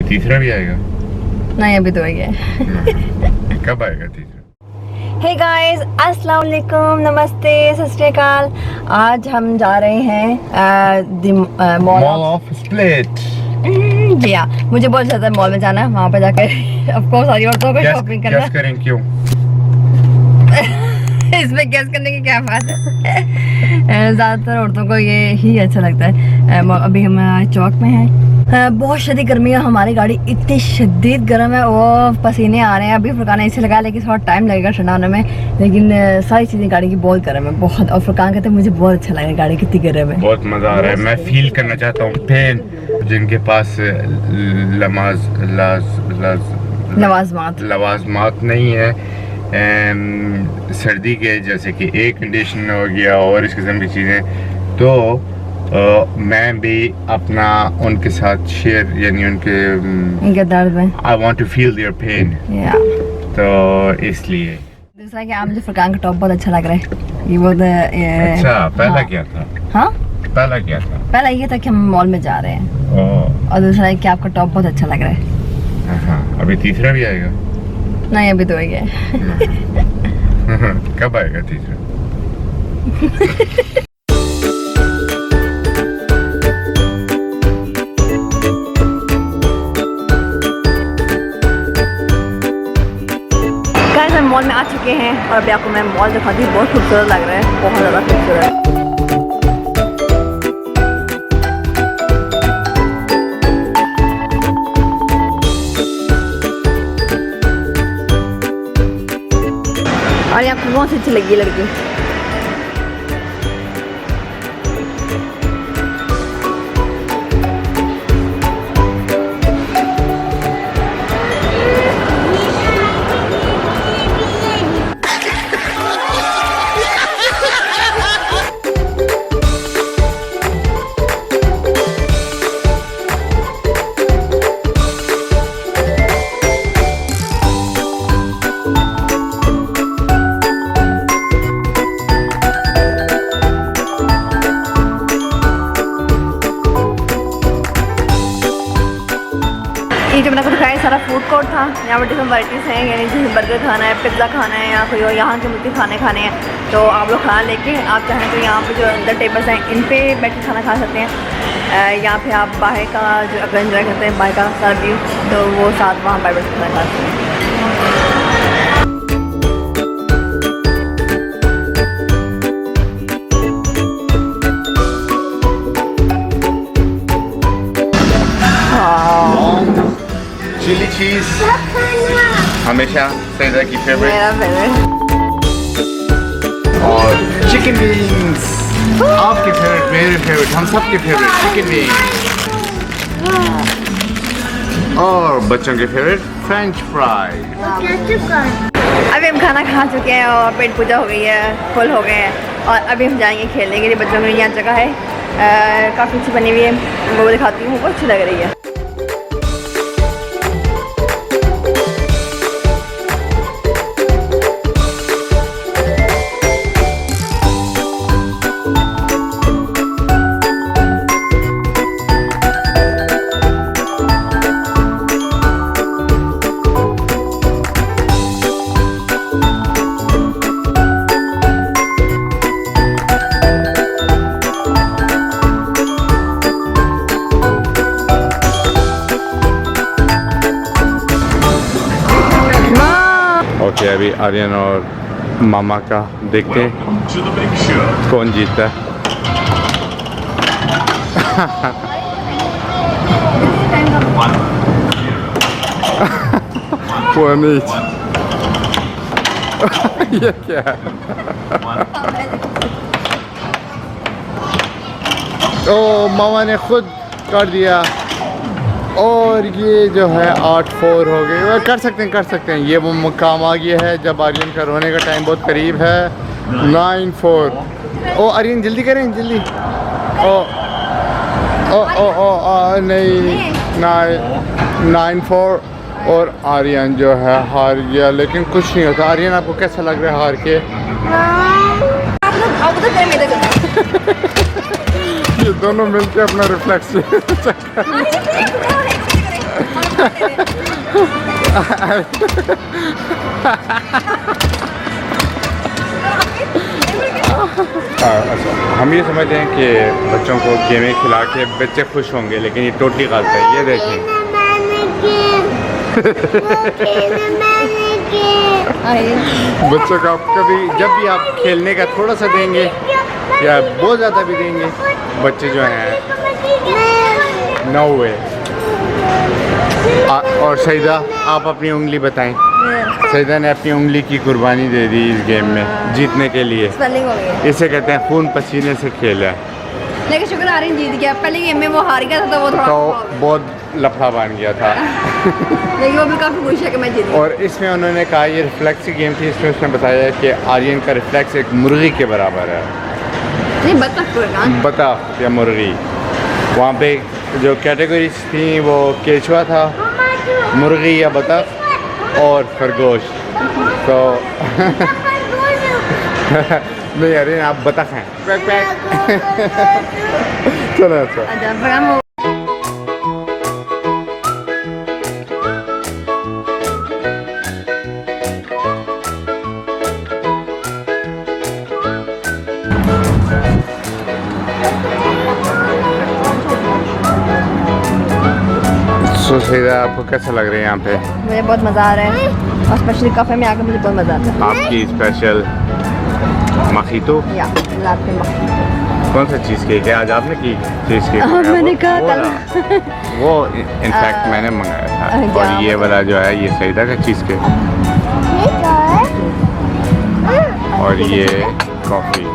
तीसरा भी आएगा? नहीं अभी तो आ गया। कब आएगा तीसरा? हे गाइस, अस्सलाम वालेकुम, नमस्ते, सत श्री अकाल। आज हम जा रहे हैं मॉल ऑफ स्प्लिट। जी हाँ, मुझे बहुत ज़्यादा मॉल में जाना है, वहाँ पे जाकर ऑफ कोर्स सारी औरतों को शॉपिंग करना है। करें क्यों? इसमें गैस करने की क्या बात है। ज़्यादातर औरतों को ये ही अच्छा लगता है। अभी हम चौक में हैं। बहुत शदीद गर्मी है, हमारी गाड़ी इतनी शदीद गर्म है, वो पसीने आ रहे हैं। अभी फुरकान एसी लगा, लेकिन थोड़ा टाइम लगेगा ठंडा होने में, लेकिन सारी चीज़ें गाड़ी की बहुत गर्म है, बहुत। और फुरकान कहते हैं मुझे बहुत अच्छा लगा, गाड़ी कितनी गर्म है, बहुत मज़ा आ रहा है। मैं फील करना चाहता हूँ पेन जिनके पास लवाजमात नहीं है, सर्दी के, जैसे कि एयर कंडीशन हो गया और इस किस्म की चीज़ें, तो मैं भी अपना उनके साथ शेयर, यानी उनके दर्द में I want to feel their pain, तो इसलिए। दूसरा कि आप मुझे फुरकान का टॉप बहुत अच्छा लग रहा है, ये बहुत अच्छा। पहला क्या था? हाँ, पहला क्या था? पहला ये था कि हम मॉल में जा रहे हैं, और दूसरा है कि आपका टॉप बहुत अच्छा लग रहा है। हाँ, अभी तीसरा भी आएगा? नहीं अभी तो आ गया। कब आएगा तीसरा? हम मॉल में आ चुके हैं और अभी आपको मैं मॉल दिखाती हूँ। बहुत खूबसूरत लग रहा है, बहुत ज़्यादा खूबसूरत। और यहाँ आपको बहुत अच्छी लगी लड़की। ये जो मैंने आपको दिखाया सारा फूड कोर्ट था। यहाँ पर डिफरेंट वैराइटीज़ हैं, यानी जैसे बर्गर खाना है, पिज़्ज़ा खाना है, या कोई यहाँ के मुख्य खाने हैं, तो आप लोग खाना लेके आप चाहें तो यहाँ पे जो अंदर टेबल्स हैं इन पे बैठ के खाना खा सकते हैं। यहाँ पे आप बाहर का जो अगर एंजॉय करते हैं, बाहर का सारा व्यू, तो वो साथ वहाँ पर बैठ के खाना खा सकते हैं। चिली चीज हमेशा सैदा की फेवरेट, मेरा फेवरेट। और चिकन विंग्स आपके फेवरेट, मेरे फेवरेट, हम सबके फेवरेट चिकन विंग्स, और बच्चों के फेवरेट फ्रेंच फ्राई। अभी हम खाना खा चुके हैं और पेट पूजा हो गई है, फुल हो गए हैं, और अभी हम जाएंगे खेलने के लिए। बच्चों के लिए यहाँ जगह है, काफ़ी अच्छी बनी हुई है, वो दिखाती हूँ, बहुत अच्छी लग रही है। ओके, अभी आर्यन और मामा का देखते हैं कौन जीतता है। ये क्या है? ओ, मामा ने खुद कर दिया, और ये जो है 8-4 हो गए। कर सकते हैं। ये वो मुकाम आ गया है जब आर्यन का रोने का टाइम बहुत करीब है। 9-4। ओ आर्यन जल्दी करें, जल्दी। ओ नहीं, 9-4 और आर्यन जो है हार गया, लेकिन कुछ नहीं होता। आर्यन आपको कैसा लग रहा है हार के? ये दोनों मिलके अपना रिफ्लेक्स अच्छा, हम ये समझते हैं कि बच्चों को गेमें खिला के बच्चे खुश होंगे, लेकिन ये टोटली गलत है। ये देखें बच्चों को आप कभी जब भी आप खेलने का थोड़ा सा देंगे या बहुत ज़्यादा भी देंगे, बच्चे जो हैं नो वे। और सईदा, आप अपनी उंगली बताएं। सईदा ने अपनी उंगली की कुर्बानी दे दी इस गेम में जीतने के लिए। इसे कहते हैं खून पसीने से खेला। लेकिन शुक्र आर्यन जीत गया। पहले गेम में वो हार गया था तो वो थोड़ा बहुत लफड़ा बन गया था। लेकिन वो भी काफ़ी खुश है कि मैं जीत गया। और इसमें उन्होंने कहा ये रिफ्लेक्स की गेम थी। इसमें उसने बताया कि आर्यन का रिफ्लेक्स एक मुर्गी के बराबर है। नहीं, बतख या मुर्गी। वहाँ पे जो कैटेगरीज थी वो केचुआ था, मुर्गी या बतख और खरगोश। तो नहीं अरे आप बतख हैं। चलो अच्छा। तो सईदा, आपको कैसा लग रहा है यहाँ पे? मुझे बहुत मज़ा आ रहा है और स्पेशली काफ़े में आकर मुझे बहुत मज़ा आता है। आपकी स्पेशल मखीतो या लाते मखीतो। कौन सा चीज़ केक है आज आपने की? चीज़ केक मैंने कहा कल वो इनफैक्ट मैंने मंगाया था। और ये वाला जो है ये सईदा का चीज़ केक और ये कॉफ़ी।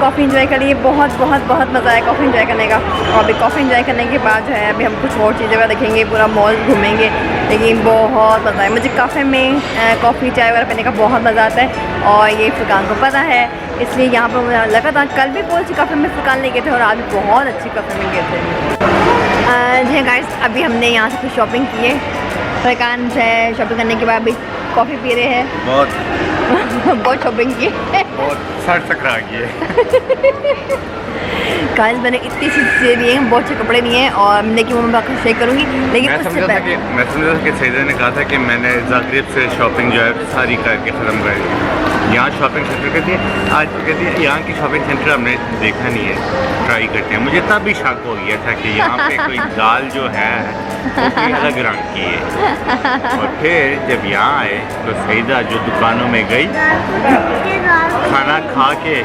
कॉफ़ी इंजॉय करिए। बहुत बहुत बहुत मज़ा आया कॉफ़ी इंजॉय करने का। और अभी कॉफ़ी इंजॉय करने के बाद जो है अभी हम कुछ और चीज़ें देखेंगे, पूरा मॉल घूमेंगे। लेकिन बहुत मज़ा आया मुझे कैफ़े में कॉफ़ी चाय वगैरह पीने का बहुत मज़ा आता है। और ये फुरकान को पता है, इसलिए यहाँ पर मुझे लगा था। कल भी कौन सी कैफ़े में फुरकान ले गए थे और आज भी बहुत अच्छी कैफ़े में गए थे। जी गाइस, अभी हमने यहाँ से कुछ शॉपिंग की है। फुरकान से शॉपिंग करने के बाद अभी कॉफ़ी पी रहे हैं। बहुत बहुत शॉपिंग की, बहुत सर सकरा की है। गाइस मैंने इतनी सी चीज़ें लिए हैं, बहुत अच्छे कपड़े लिए हैं और हमने कि वो मैं आपको शेयर करूँगी। लेकिन मैं समझा था कि सईदा ने कहा था कि मैंने जागरेब से शॉपिंग जो है सारी करके ख़त्म कर दी। यहाँ शॉपिंग सेंटर कहती है, आज कहती है यहाँ की शॉपिंग सेंटर हमने देखा नहीं है, ट्राई करते हैं। मुझे तब भी शक हो गया था कि यहाँ पे कोई दाल जो है वो कोई अलग रंग की है। और फिर जब यहाँ आए तो सईदा जो दुकानों में गई, खाना खा के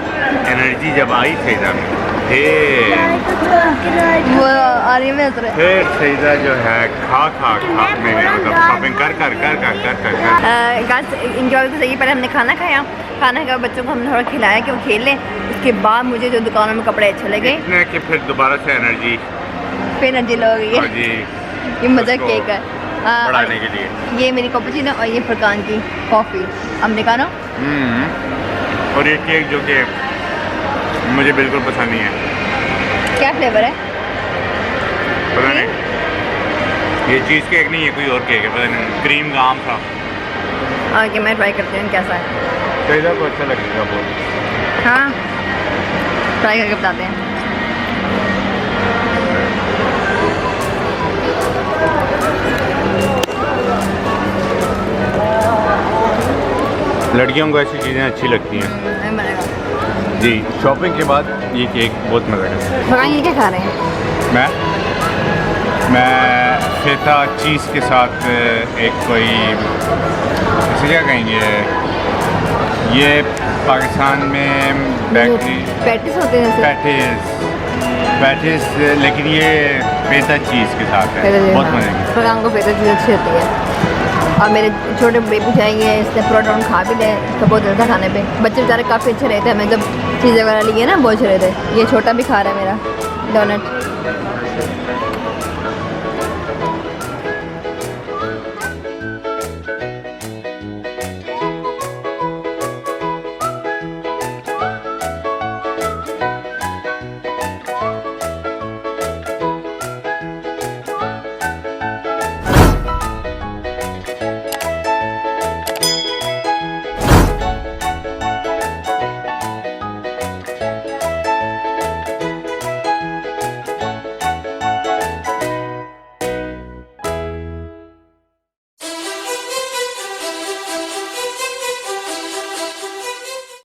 एनर्जी जब आई सईदा में, फिर सईदा जो है खा में मतलब शॉपिंग कर इंजॉय तो सही। पहले हमने खाना खाया, खाना खाकर बच्चों को हमने थोड़ा खिलाया कि वो खेल लें। उसके बाद मुझे जो दुकानों में कपड़े अच्छे लगे कि फिर दोबारा से एनर्जी लो गई है। ये मज़ा केक है बढ़ाने के लिए। ये मेरी कैपुचिनो और ये फुरकान की कॉफ़ी अमेरिकानो। और ये केक जो कि मुझे बिल्कुल पसंद नहीं है। क्या फ्लेवर है? पता नहीं, ये चीज़ केक नहीं है, कोई और केक है, पता नहीं, क्रीम का आम था। आगे मैं ट्राई करती हूँ कैसा है। सईदा को अच्छा लगेगा बहुत। हाँ, ट्राई करके बताते हैं। लड़कियों को ऐसी चीज़ें अच्छी लगती हैं जी। शॉपिंग के बाद ये केक बहुत मज़ा करता है। बताइए क्या खा रहे हैं? मैं फेटा चीज़ के साथ एक कोई इसे क्या कहेंगे, ये पाकिस्तान में पैटिस होते हैं पैटिस, लेकिन ये पेटा चीज़ के साथ है, बहुत मजे की। फरहान को पेटा चीज़ अच्छी होती है। और मेरे छोटे बेबी जाएंगे, इसने प्रोटाउन खा भी ले, तो बहुत ज़्यादा खाने पे बच्चे बेचारे काफ़ी अच्छे रहते हैं। हमें जब चीज़ें वगैरह लिए ना बहुत अच्छे रहते। ये छोटा भी खा रहा है मेरा डोनट।